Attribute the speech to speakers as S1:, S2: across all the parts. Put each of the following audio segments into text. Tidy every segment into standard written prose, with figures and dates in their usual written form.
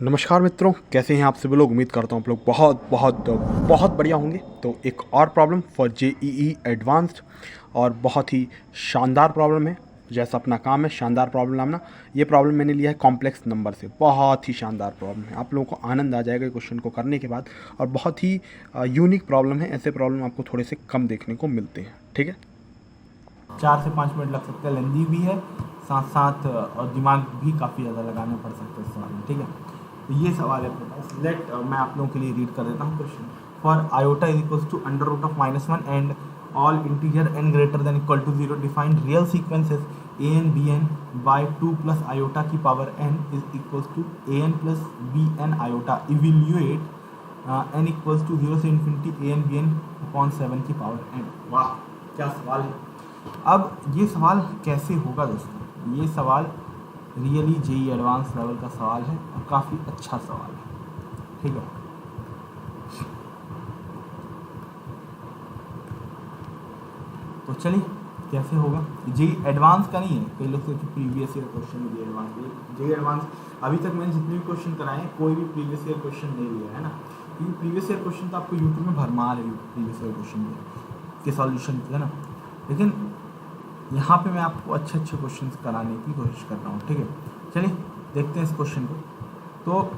S1: नमस्कार मित्रों, कैसे हैं आप सभी लोग। उम्मीद करता हूँ आप लोग बहुत बहुत बहुत बढ़िया होंगे। तो एक और प्रॉब्लम फॉर जेईई एडवांस्ड और बहुत ही शानदार प्रॉब्लम है। जैसा अपना काम है शानदार प्रॉब्लम लाना। ये प्रॉब्लम मैंने लिया है कॉम्प्लेक्स नंबर से। बहुत ही शानदार प्रॉब्लम है, आप लोगों को आनंद आ जाएगा क्वेश्चन को करने के बाद। और बहुत ही यूनिक प्रॉब्लम है। ऐसे प्रॉब्लम आपको थोड़े से कम देखने को मिलते हैं। ठीक है,
S2: 4 से 5 मिनट लग सकते हैं, लेंदी भी है, साथ साथ और दिमाग भी काफ़ी ज़्यादा लगाने पड़ सकते हैं इस सवाल में। ठीक है, तो ये सवाल है अपने पास। मैं आप लोगों के लिए रीड कर देता हूँ question. For iota is equals to under root of -1 and all integer n greater than equal to 0 defined real sequences a n b n by 2 plus iota की power n is equals to a n प्लस b n iota evaluate n equals to 0 से infinity a n b n upon 7 की power n। वाह, क्या सवाल है। अब ये सवाल कैसे होगा दोस्तों, ये सवाल रियली जेई एडवांस लेवल का सवाल है और काफ़ी अच्छा सवाल है। ठीक है, तो चलिए कैसे होगा। जेई एडवांस का नहीं है, कई लोग सोचते previous year question JEE advance. JEE advance अभी तक मैंने जितने भी क्वेश्चन कराए हैं कोई भी प्रीवियस ईयर क्वेश्चन नहीं लिया है ना, क्योंकि प्रीवियस ईयर क्वेश्चन तो आपको यूट्यूब में भरमार है प्रीवियस ईयर क्वेश्चन के सॉल्यूशन है ना। लेकिन यहाँ पे मैं आपको अच्छे अच्छे क्वेश्चन कराने की कोशिश कर रहा हूँ। ठीक है, चलिए देखते हैं इस क्वेश्चन को। तो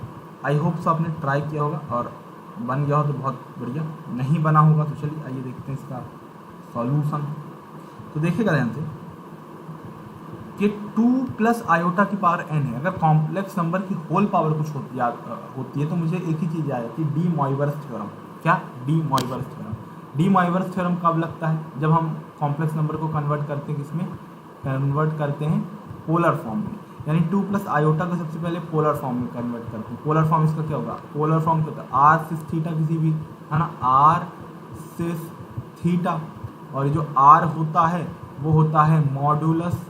S2: आई होप सो आपने ट्राई किया होगा और बन गया हो तो बहुत बढ़िया, नहीं बना होगा तो चलिए आइए देखते हैं इसका सॉल्यूशन। तो देखिएगा ध्यान से कि 2 प्लस आयोटा की पावर n है। अगर कॉम्प्लेक्स नंबर की होल पावर कुछ होती है तो मुझे एक ही चीज़ आएगी, डी मॉइवर्स थ्योरम। क्या? De Moivre's theorem. De Moivre's theorem कब लगता है? जब हम कॉम्प्लेक्स नंबर को कन्वर्ट करते हैं किसमें? कन्वर्ट करते हैं पोलर फॉर्म में। यानी 2 प्लस आयोटा को सबसे पहले पोलर फॉर्म में कन्वर्ट करते हैं। पोलर फॉर्म इसका क्या होगा? पोलर फॉर्म क्या होता है? आर सिस थीटा किसी भी, है ना, आर सिस थीटा। और जो आर होता है वो होता है मॉडुलस।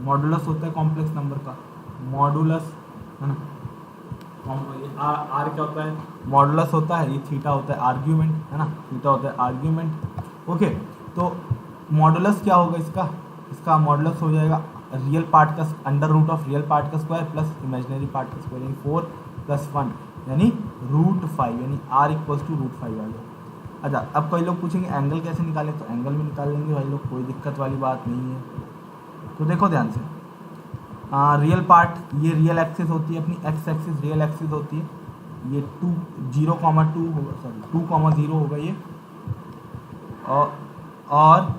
S2: मॉडुलस होता है कॉम्प्लेक्स नंबर का, मॉडुलस, है ना। आर क्या होता है? मॉडुलस होता है। ये थीटा होता है आर्ग्यूमेंट, है ना, थीटा होता है आर्ग्यूमेंट। ओके, तो मॉडुलस क्या होगा इसका? इसका मॉडुलस हो जाएगा रियल पार्ट का under root of real part का स्क्वायर प्लस इमेजिनरी पार्ट का स्क्वायर, यानी 4 + 1 यानी √5, यानी r इक्वल्स टू √5 आ गया। अच्छा, अब कई लोग पूछेंगे एंगल कैसे निकालें, तो एंगल में निकाल लेंगे भाई लोग, कोई दिक्कत वाली बात नहीं है। तो देखो ध्यान से, रियल पार्ट ये रियल एक्सिस होती है अपनी, एक्स एक्सिस रियल एक्सिस होती है। ये 0,2 होगा, सॉरी 2,0 होगा ये, और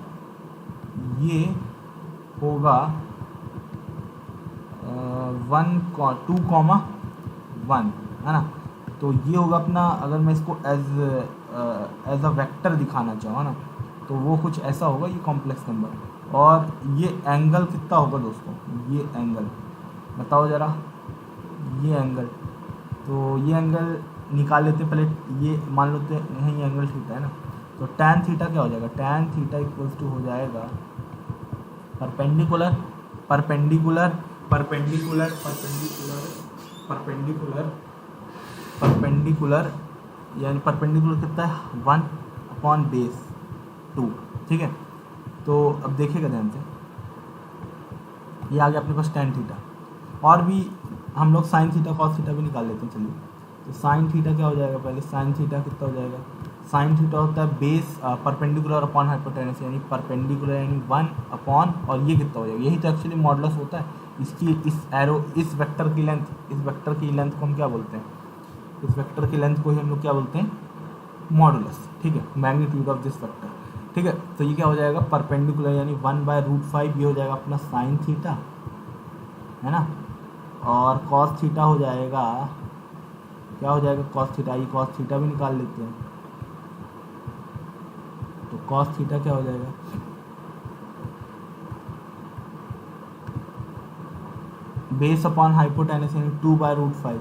S2: ये होगा 2,1, है ना। तो ये होगा अपना, अगर मैं इसको एज अ वेक्टर दिखाना चाहूँ, है ना, तो वो कुछ ऐसा होगा, ये कॉम्प्लेक्स नंबर। और ये एंगल कितना होगा दोस्तों? ये एंगल बताओ ज़रा, ये एंगल, तो ये एंगल निकाल लेते पहले। ये मान लेते हैं ये एंगल थीटा है ना, तो टैन थीटा क्या हो जाएगा? टैन थीटा इक्वल्स टू हो जाएगा perpendicular perpendicular perpendicular perpendicular perpendicular perpendicular, यानी परपेंडिकुलर कितना है? 1/2। ठीक है, तो अब देखिएगा ध्यान से, ये आ गया अपने पास टैन थीटा। और भी हम लोग साइन थीटा कॉस थीटा भी निकाल लेते हैं। चलिए, तो साइन थीटा क्या हो जाएगा? पहले साइन थीटा कितना हो जाएगा? साइन थीटा होता है बेस परपेंडिकुलर अपॉन हाइपोटेनस, यानी परपेंडिकुलर यानी 1 अपॉन, और ये कितना हो जाएगा? यही तो एक्चुअली मॉडुलस होता है। इसकी इस एरो, इस वेक्टर की लेंथ, इस वेक्टर की लेंथ को हम क्या बोलते हैं? इस वेक्टर की लेंथ को ही हम लोग क्या बोलते हैं? मॉडुलस। ठीक है, मैग्नीट्यूड ऑफ दिस वेक्टर। ठीक है, तो ये क्या हो जाएगा? परपेंडिकुलर यानी 1/√5, ये हो जाएगा अपना साइन थीटा, है ना। और कॉस थीटा हो जाएगा, क्या हो जाएगा? कॉस थीटा, ये कॉस थीटा भी निकाल लेते हैं। तो कॉस थीटा क्या हो जाएगा? बेस अपॉन हाइपोटेनस यानी 2/√5।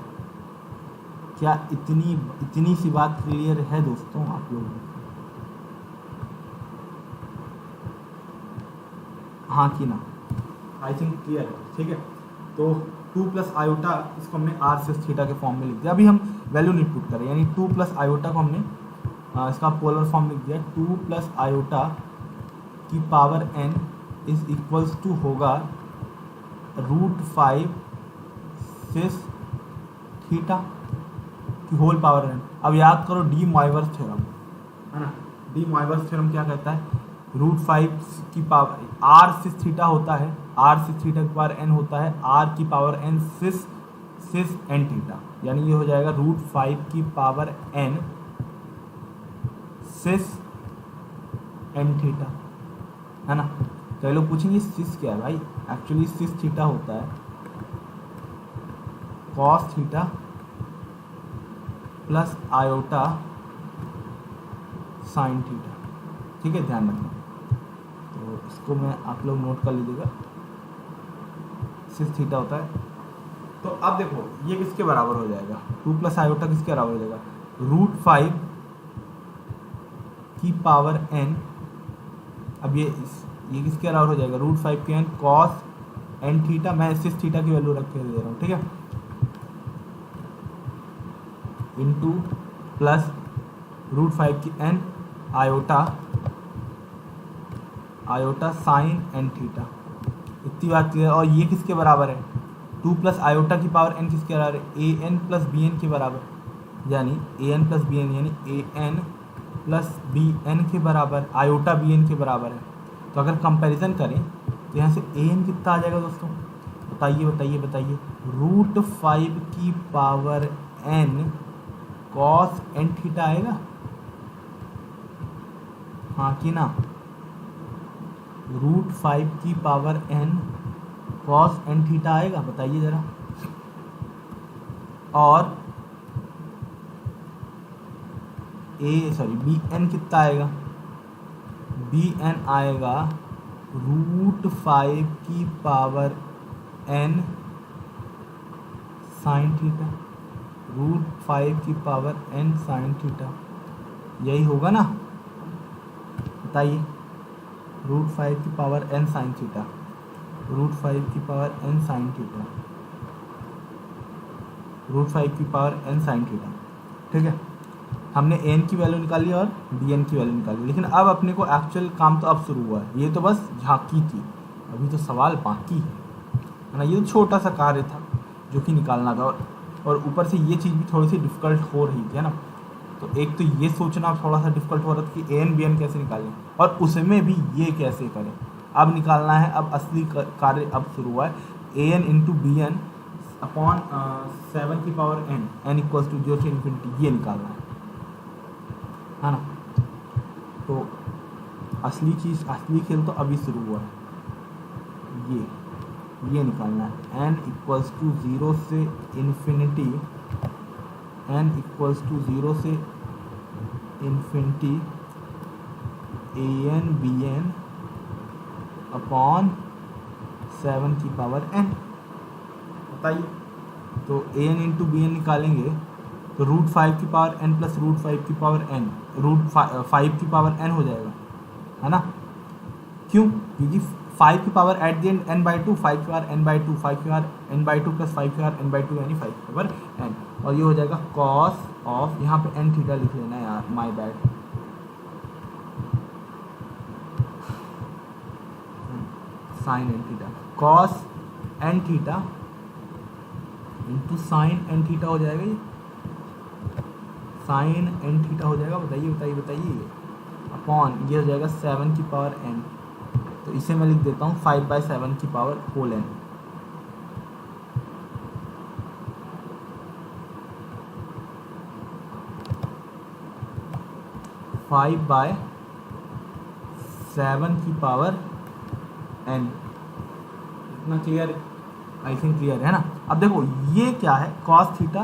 S2: क्या इतनी सी बात क्लियर है दोस्तों आप लोगों को? हाँ कि ना? आई थिंक क्लियर है। ठीक है, तो 2 प्लस आयोटा, इसको हमने आर सिस थीटा के फॉर्म में लिख दिया। अभी हम वैल्यू नहीं पुट करें, यानी 2 प्लस आयोटा को हमने इसका पोलर फॉर्म लिख दिया। 2 प्लस आयोटा की power n is equals to होगा √5 सिस थीटा की होल पावर n। अब याद करो डी मॉइवर्स थ्योरम, है ना। डी मॉइवर्स थ्योरम क्या कहता है, √5 की पावर r सिस थीटा होता है, r सिस थीटा की पावर n होता है r की पावर n सिस n थीटा, यानी ये हो जाएगा √5 की पावर n सिस n थीटा, है ना। कई लोग पूछेंगे सिस क्या है भाई, एक्चुअली सिस थीटा होता है cos theta plus iota sine theta, ठीक है, ध्यान रखना। तो इसको मैं आप लोग नोट कर लीजिएगा, सिस थीटा होता है। तो अब देखो ये किसके बराबर हो जाएगा, 2 प्लस आयोटा किसके बराबर हो जाएगा, √5 की पावर n। अब ये किसके बराबर हो जाएगा, √5 की n कॉस n थीटा, मैं सिस थीटा की वैल्यू रख के दे रहा हूँ, ठीक है, इंटू प्लस √5 की n iota sine n theta. इतनी बात क्लियर। और ये किसके बराबर है, 2 प्लस आयोटा की पावर n किसके बराबर है, an प्लस bn के बराबर, यानी an प्लस bn यानी an प्लस bn के बराबर, आयोटा bn के बराबर है। तो अगर कंपैरिजन करें तो यहाँ से an कितना आ जाएगा दोस्तों, बताइए, √5 की power n cos n theta आएगा, हाँ कि ना, √5 की power n cos n theta आएगा, बताइए जरा। और bn कितना आएगा, bn आएगा √5 की पावर n साइन थीटा, √5 की पावर n साइन थीटा, यही होगा ना, बताइए। √5 की पावर n साइन थीटा, √5 की पावर n साइन थीटा, √5 की पावर n साइन थीटा, ठीक है। हमने n की वैल्यू निकाली और bn की वैल्यू निकाली, लेकिन अब अपने को एक्चुअल काम तो अब शुरू हुआ है, ये तो बस झांकी थी, अभी तो सवाल बाकी है ना। ये तो छोटा सा कार्य था जो कि निकालना था, और ऊपर से ये चीज़ भी थोड़ी सी डिफिकल्ट हो रही थी, है ना। तो एक तो ये सोचना थोड़ा सा डिफिकल्ट हो रहा था कि an bn कैसे निकालें, और उसमें भी ये कैसे करें। अब निकालना है, अब असली कार्य अब शुरू हुआ है, an इंटू bn अपॉन 7 की पावर n इक्वल्स टू 0 से इन्फिनिटी, ये निकालना है ना। तो असली चीज़, असली खेल तो अभी शुरू हुआ है, ये निकालना है, n इक्वल्स टू 0 से इन्फिनिटी, n इक्वल्स टू 0 से इन्फिनिटी an bn अपॉन 7 की पावर n, बताइए। तो an इंटू bn निकालेंगे तो √5 की पावर n प्लस √5 की पावर n, √5 की पावर n हो जाएगा, है ना। क्यों, क्योंकि 5 की power at the end n/2, 5 की पावर n/2, 5 की पावर n/2 प्लस 5 की पावर n/2 यानी 5 की पावर n, और ये हो जाएगा कॉस ऑफ, यहाँ पे n थीटा लिख लेना यार, my bad, sine n theta, cos n theta into sine n theta हो जाएगा, ये साइन n थीटा हो जाएगा, बताइए, अपॉन ये हो जाएगा 7 की पावर n, तो इसे मैं लिख देता हूँ 5/7 की power whole n, five by 7 की पावर n। इतना क्लियर, आई थिंक क्लियर है ना। अब देखो ये क्या है, cos theta,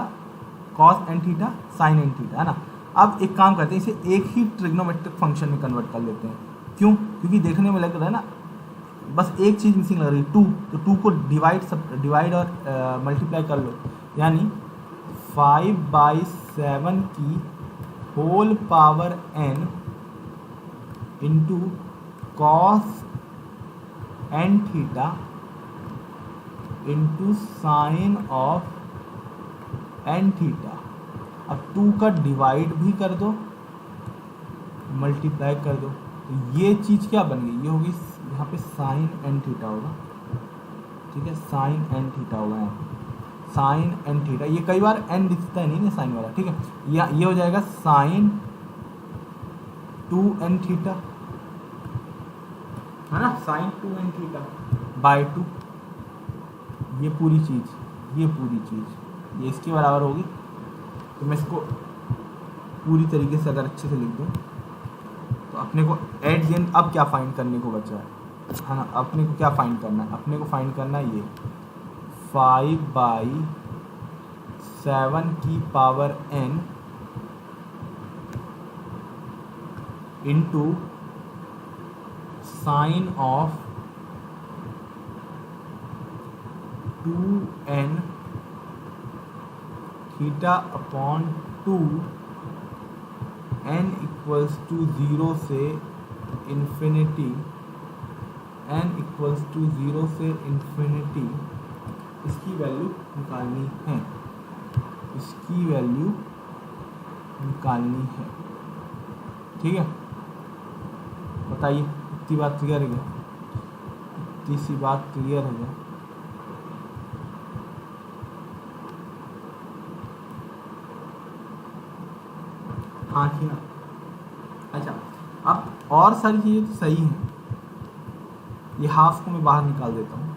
S2: cos n theta, sine n theta, है ना। अब एक काम करते हैं, इसे एक ही ट्रिग्नोमेट्रिक फंक्शन में कन्वर्ट कर लेते हैं। क्यों, क्योंकि देखने में लग रहा है ना बस एक चीज़ मिसिंग लग रही है, 2, तो 2 को डिवाइड और मल्टीप्लाई कर लो, यानी 5/7 की whole power n into cos n theta into sine of n theta. अब 2 का डिवाइड भी कर दो, मल्टीप्लाई कर दो, तो ये चीज़ क्या बन गई, ये होगी यहाँ पे साइन n थीटा होगा, ठीक है, साइन n थीटा होगा यहाँ पे, साइन एन थीटा, ये कई बार एन दिखता है नहीं ना साइन वाला, ठीक है, या ये हो जाएगा साइन 2n थीटा, है ना, साइन 2n थीटा बाय 2, ये पूरी चीज़ ये इसके बराबर होगी। तो मैं इसको पूरी तरीके से अगर अच्छे से लिख दूँ तो अपने को एट द एंड अब क्या फाइंड करने को बचा है ना, अपने को क्या फाइंड करना है, अपने को फाइंड करना है ये 5/7 की power n into sine of 2n theta upon 2 n equals to 0 से इन्फिनिटी, n इक्वल्स टू 0 से इन्फिनिटी, इसकी वैल्यू निकालनी है, इसकी वैल्यू निकालनी है, ठीक है। बताइए इतनी बात क्लियर है क्या, इतनी सी बात क्लियर है क्या? हाँ कि ना। अच्छा, अब और सारी चीज़ें तो सही हैं, ये हाफ को मैं बाहर निकाल देता हूँ,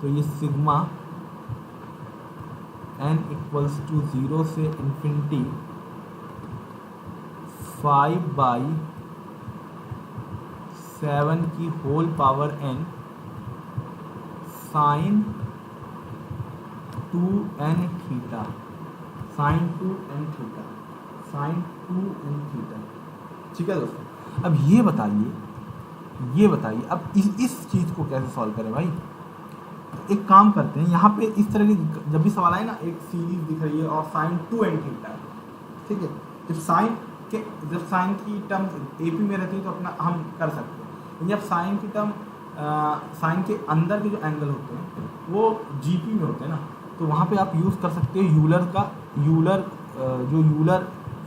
S2: तो ये सिग्मा n इक्वल्स टू 0 से इन्फिनिटी 5/7 की whole power n sine 2n theta, sine 2n theta, sine 2n theta, ठीक है दोस्तों। अब ये बताइए अब इस चीज़ को कैसे सॉल्व करें भाई। एक काम करते हैं, यहाँ पे इस तरह की जब भी सवाल आए ना, एक सीरीज दिख रही है और साइन 2n थीटा है, ठीक है, जब साइन की टर्म AP में रहती है तो अपना हम कर सकते हैं, जब साइन की टर्म साइन के अंदर के जो एंगल होते हैं वो GP में होते हैं ना, तो वहाँ पे आप यूज़ कर सकते हो यूलर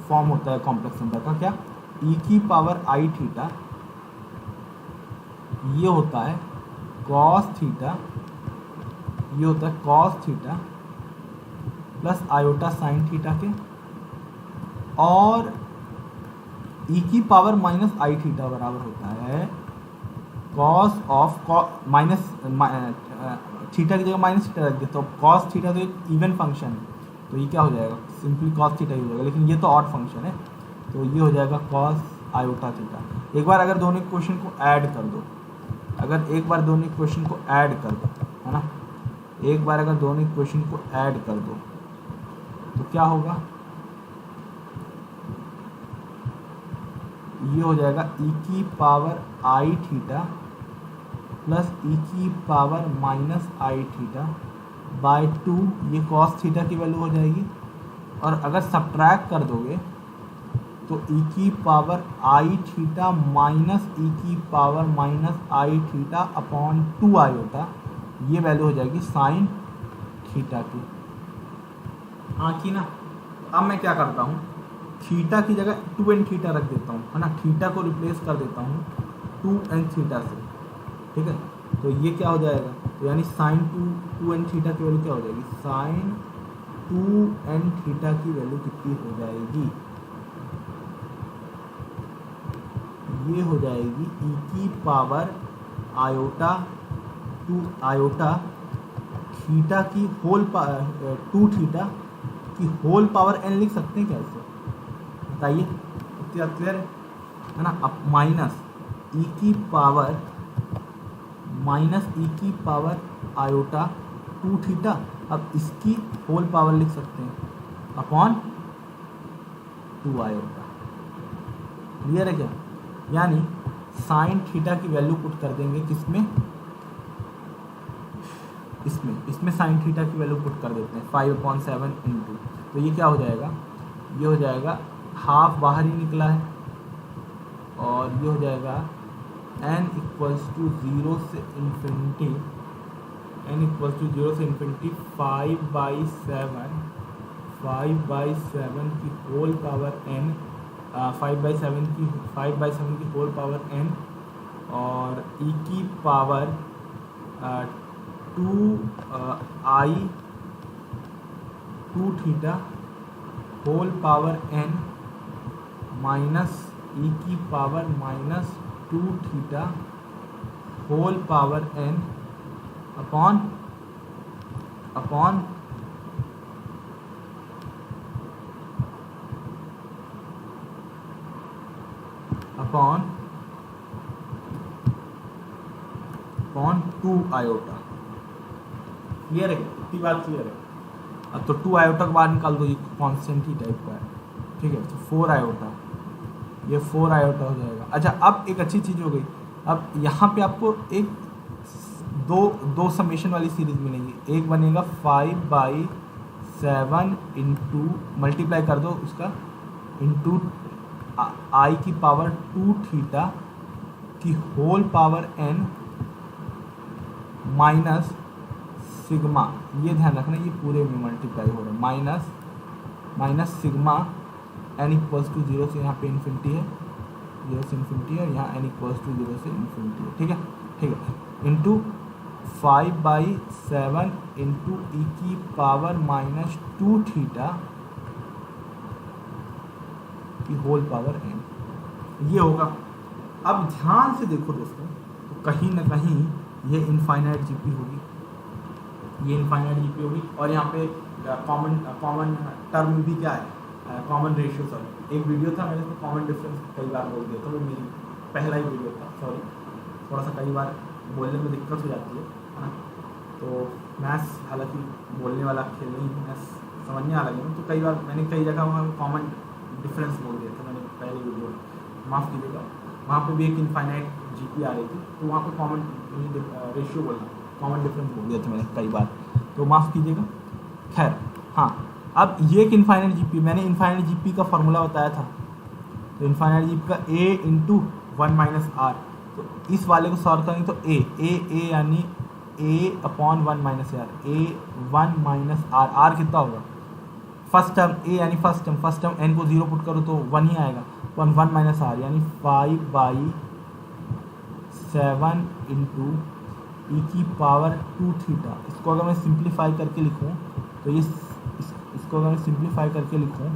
S2: फॉर्म होता है कॉम्प्लेक्स नंबर का, क्या, e की पावर I थीटा, ये होता है कॉस थीटा, ये होता है cos theta plus iota sine theta के, और e की पावर माइनस I थीटा बराबर होता है कॉस ऑफ माइनस थीटा की जगह माइनस थीटा रख दे, तो कॉस थीटा तो एक इवन फंक्शन है, तो ये क्या हो जाएगा, सिंपली कॉस थीटा ही हो जाएगा, लेकिन ये तो ऑड फंक्शन है, तो ये हो जाएगा कॉस आयोटा थीटा। एक बार अगर दोनों इक्वेशन को ऐड कर दो, है ना, एक बार अगर दोनों इक्वेशन को ऐड कर दो तो क्या होगा, ये हो जाएगा e की power I theta plus e की power minus I theta by 2, ये कॉस थीटा की वैल्यू हो जाएगी, और अगर सब्ट्रैक्ट कर दोगे तो e की power I theta minus e की power minus I theta upon 2 iota, ये वैल्यू हो जाएगी साइन थीटा की, हाँ कि ना। अब मैं क्या करता हूँ, थीटा की जगह 2n थीटा रख देता हूँ, है ना, थीटा को रिप्लेस कर देता हूँ 2n थीटा से, ठीक है, तो ये क्या हो जाएगा, तो यानी साइन 2n थीटा की वैल्यू क्या हो जाएगी, साइन 2n थीटा की वैल्यू कितनी हो जाएगी, ये हो जाएगी e की पावर आयोटा 2 आयोटा थीटा की होल 2 थीटा की होल पावर n लिख सकते हैं क्या इसे, बताइए, इतना क्लियर है ना। अब माइनस e की पावर आयोटा 2 थीटा, अब इसकी होल पावर लिख सकते हैं अपॉन 2 आयोटा, क्लियर है क्या, यानी साइन थीटा की वैल्यू पुट कर देंगे किसमें, इसमें साइन थीटा की वैल्यू पुट कर देते हैं 5/7 इंटू, तो ये क्या हो जाएगा, ये हो जाएगा हाफ बाहर ही निकला है, और ये हो जाएगा n इक्वल्स टू 0 से इन्फिनिटी 5/7 की होल पावर n, 5/7 की होल पावर n, और e की power 2i 2 theta whole power n minus e की power minus 2 theta whole power n upon upon 2 iota. Clear है? इतनी बात क्लियर है? अब तो 2 आयोटा के बाद निकाल दो, ये कॉन्स्टेंट ही टाइप का है, ठीक है। तो 4 आयोटा, ये 4 आयोटा हो जाएगा। अच्छा, अब एक अच्छी चीज़ हो गई, अब यहाँ पे आपको एक दो समेशन वाली सीरीज मिलेंगी। एक बनेगा 5/7 इंटू मल्टीप्लाई कर दो उसका इंटू आई की पावर 2 थीटा की whole power n minus sigma, ये ध्यान रखना ये पूरे में मल्टीप्लाई हो रहा है, minus sigma n equals to 0 से यहाँ पे इन्फिनिटी है, 0 से इन्फिनिटी है, और यहाँ n इक्वल्स टू 0 से इन्फिनिटी है, ठीक है, इंटू 5/7 इंटू ई की पावर माइनस 2 थीटा की होल पावर n, ये होगा। अब ध्यान से देखो दोस्तों, तो कहीं ना कहीं ये इनफाइनाइट जीपी होगी, और यहाँ पे कॉमन टर्म भी क्या है, कॉमन रेशियो। सॉरी, एक वीडियो था, मैंने इसमें कॉमन डिफरेंस कई बार बोल दिया था, वो मेरी पहला ही वीडियो था, सॉरी, थोड़ा सा कई बार बोलने में दिक्कत हो जाती है ना। तो मैथ्स हालांकि बोलने वाला खेल नहीं, मैथ्स समझने वाला नहीं, तो कई बार मैंने कई जगह वहाँ कॉमन डिफरेंस बोल दिया था, मैंने पहले वीडियो, माफ़ कीजिएगा। वहाँ पे भी एक इनफाइनाइट जीपी आ रही थी, तो वहाँ पे कॉमन रेशियो बोलना, कॉमन डिफरेंस बोल दिया था मैंने कई बार, तो माफ़ कीजिएगा। खैर, हाँ, अब ये एक इनफाइनाइट जीपी, मैंने इनफाइनाइट जीपी का फार्मूला बताया था, तो इनफाइनाइट जीपी का a इंटू 1 माइनस आर, तो इस वाले को सॉल्व करेंगे तो a यानी a upon 1 minus r, a 1 minus r, r कितना होगा, फर्स्ट टर्म a यानी फर्स्ट टर्म n को 0 पुट करो तो 1 ही आएगा, 1 माइनस आर यानी 5/7 इंटू ई की पावर 2 थीटा। इसको अगर मैं सिंप्लीफाई करके लिखूँ तो ये इसको अगर मैं सिंप्लीफाई करके लिखूँ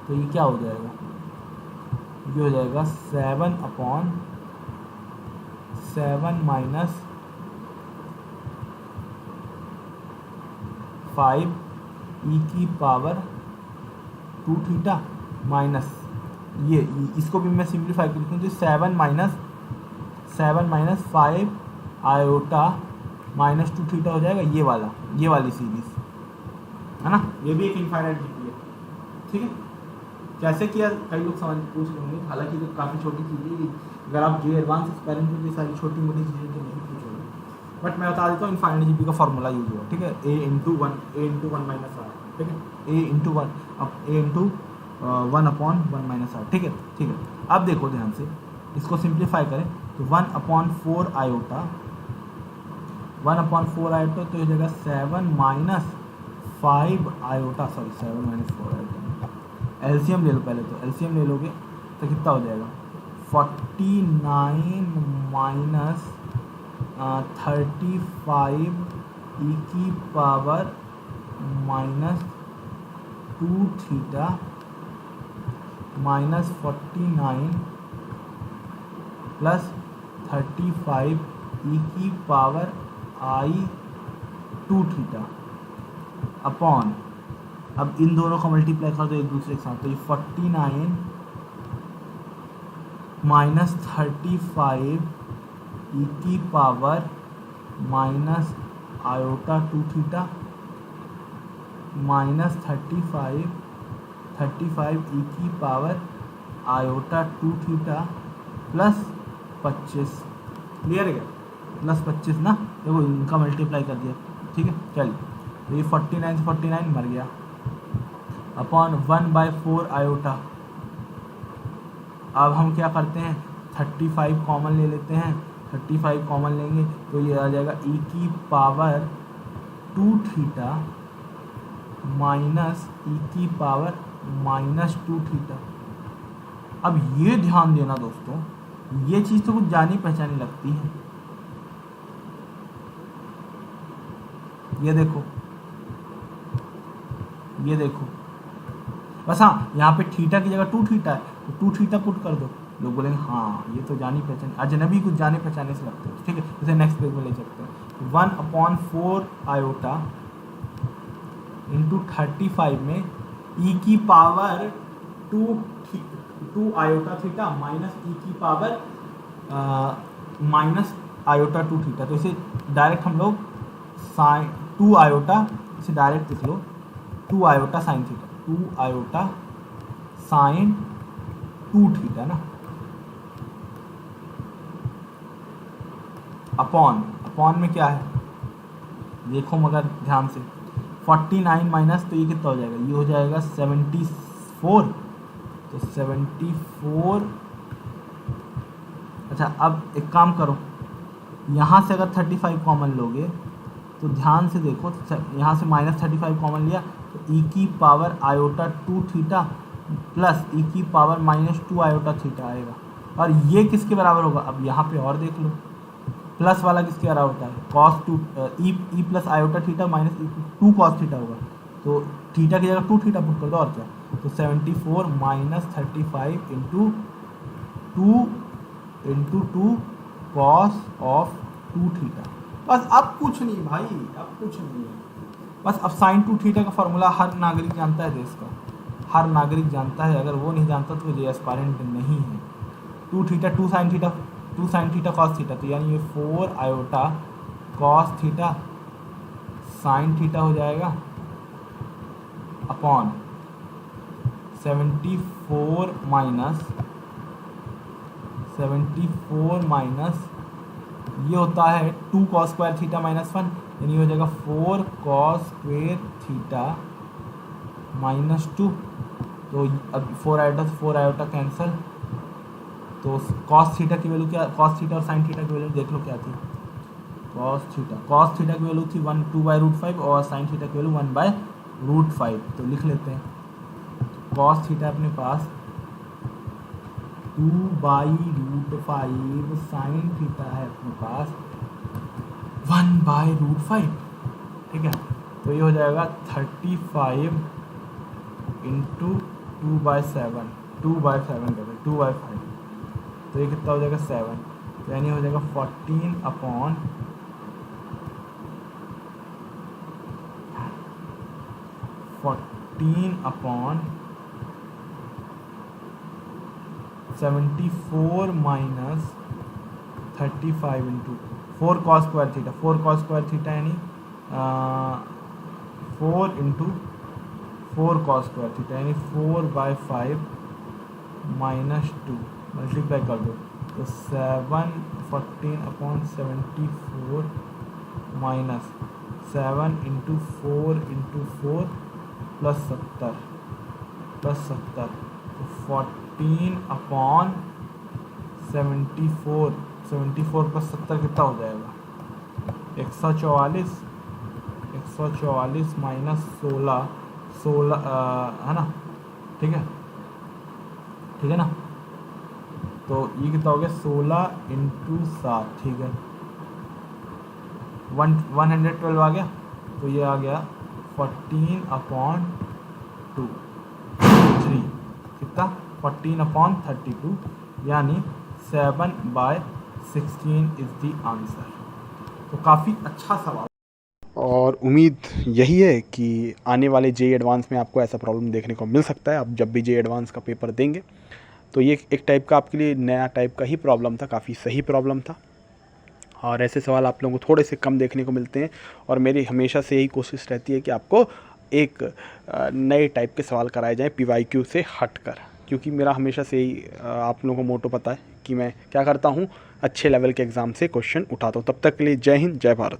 S2: तो ये क्या हो जाएगा, ये हो जाएगा 7/7 माइनस 5 ई की पावर 2 थीटा माइनस ये इसको भी मैं सिंप्लीफाई कर लिखूँ तो 7 माइनस 5 आयोटा माइनस 2 थीटा हो जाएगा, ये वाली सीरीज है ना। ये भी एक इनफाइनाइट जीपी है, ठीक है। कैसे किया कई लोग पूछ लेंगे, हालांकि तो काफ़ी छोटी चीज़ें, अगर आप जे एडवांस एक्सपेरिमेंट में सारी छोटी मोटी चीज़ें तो नहीं पूछोगे, बट मैं बता देता हूँ इनफाइनाइट जीपी का फॉर्मूला यूज हुआ, ठीक है। a इंटू 1 माइनस आर, ठीक है, a into 1 upon 1 minus r, ठीक है। अब देखो ध्यान से, इसको सिंप्लीफाई करें तो 1/4 आयोटा, तो हो जाएगा 7 minus 5 iota, sorry 7 minus 4 iota, LCM ले लो पहले, तो एलसीएम ले लोगे तो कितना हो जाएगा 49 माइनस 35 ई की power minus 2 theta minus 49 plus 35 ई की पावर आई 2 थीटा अपॉन, अब इन दोनों का मल्टीप्लाई कर दो एक दूसरे के साथ, तो ये 49 माइनस 35 ई की power minus iota 2 theta minus 35 ई की power iota 2 theta plus 25, clear है क्या, प्लस 25 ना, देखो इनका मल्टीप्लाई कर दिया, ठीक है। चलिए, तो ये 49 से 49 मर गया, अपॉन 1/4 आयोटा। अब हम क्या करते हैं, 35 कॉमन ले लेते हैं, 35 कॉमन लेंगे तो ये आ जाएगा ई की पावर 2 थीटा माइनस ई की पावर माइनस 2 थीटा। अब ये ध्यान देना दोस्तों, ये चीज़ तो कुछ जानी पहचानी लगती है, ये देखो, ये देखो, बस हाँ यहाँ पे थीटा की जगह 2 थीटा है तो 2 थीटा पुट कर दो। लोग बोलेंगे हाँ ये तो जानी पहचानी, अजनबी कुछ जाने पहचाने से लगते हैं, ठीक है। इसे नेक्स्ट पेज में ले सकते हैं। 1/4 आयोटा इंटू 35 में ई की पावर 2 आयोटा थीटा माइनस ई की पावर माइनस आयोटा 2 थीटा। तो इसे डायरेक्ट हम लोग साइन 2 आयोटा, इसे डायरेक्ट लिख लो 2 iota sine theta, 2 iota sine 2 theta ना, अपॉन में क्या है देखो मगर ध्यान से, 49 माइनस, तो ये कितना हो जाएगा, ये हो जाएगा 74, तो 74। अच्छा अब एक काम करो, यहाँ से अगर 35 कॉमन लोगे तो ध्यान से देखो, यहाँ से -35 कॉमन लिया तो ई की पावर आयोटा 2 थीटा प्लस ई की पावर -2 आयोटा थीटा आएगा। और ये किसके बराबर होगा, अब यहाँ पे और देख लो, प्लस वाला किसके बराबर होता है, cos 2 E plus iota theta minus 2 cos theta होगा। तो थीटा की जगह 2 थीटा पुट कर दो और क्या, तो 74 minus 35 into 2 cos of 2 theta. बस अब कुछ नहीं भाई, अब कुछ नहीं है, बस अब साइन 2 थीटा का फॉर्मूला हर नागरिक जानता है देश का, हर नागरिक जानता है, अगर वो नहीं जानता तो ये एस्पायरेंट नहीं है। 2 theta 2 sine theta cos theta, तो यानी ये 4 iota cos theta sine theta हो जाएगा अपॉन 74 माइनस ये होता है 2 cos स्क्वायर थीटा माइनस 1, यानी हो जाएगा 4 cos स्क्वायर थीटा माइनस 2। तो अब 4 आयोटा कैंसिल, तो cos थीटा की वैल्यू क्या, cos थीटा और sin थीटा की वैल्यू देख लो क्या थी, cos थीटा की वैल्यू थी 2/√5 और sin थीटा की वैल्यू 1/√5। तो लिख लेते हैं, cos थीटा अपने पास 2/√5, sin थीटा है अपने पास 1/√5, ठीक है। तो ये हो जाएगा 35 इंटू 2/7 2/5, तो ये कितना हो जाएगा 7, तो यानी हो जाएगा 14 upon 74 minus 35 into 4 cos square theta यानी 4 इंटू 4 cos स्क्वायर थीटा यानी 4/5 माइनस 2 मल्टीप्लाई कर दो, तो 14 अपॉन 74 माइनस 7 इंटू 4 प्लस 70 तो 14 अपॉन 74 प्लस 70 कितना हो जाएगा, 144 माइनस 16 है ना, ठीक है ना। तो ये कितना हो गया 16 इंटू 7, ठीक है 112 आ गया, तो ये आ गया 14 अपॉन 2 3 कितना 14 अपॉन 32 यानी 7/16 इज द आंसर। तो काफ़ी अच्छा सवाल।
S1: और उम्मीद यही है कि आने वाले जेईई एडवांस में आपको ऐसा प्रॉब्लम देखने को मिल सकता है। आप जब भी जेईई एडवांस का पेपर देंगे तो ये एक टाइप का आपके लिए नया टाइप का ही प्रॉब्लम था, काफ़ी सही प्रॉब्लम था। और ऐसे सवाल आप लोगों को थोड़े से कम देखने को मिलते हैं और मेरी हमेशा से यही कोशिश रहती है कि आपको एक नए टाइप के सवाल कराए जाएं PYQ से हटकर, क्योंकि मेरा हमेशा से यही आप लोगों को मोटो पता है कि मैं क्या करता हूं, अच्छे लेवल के एग्ज़ाम से क्वेश्चन उठाता हूं। तब तक के लिए जय हिंद, जय भारत।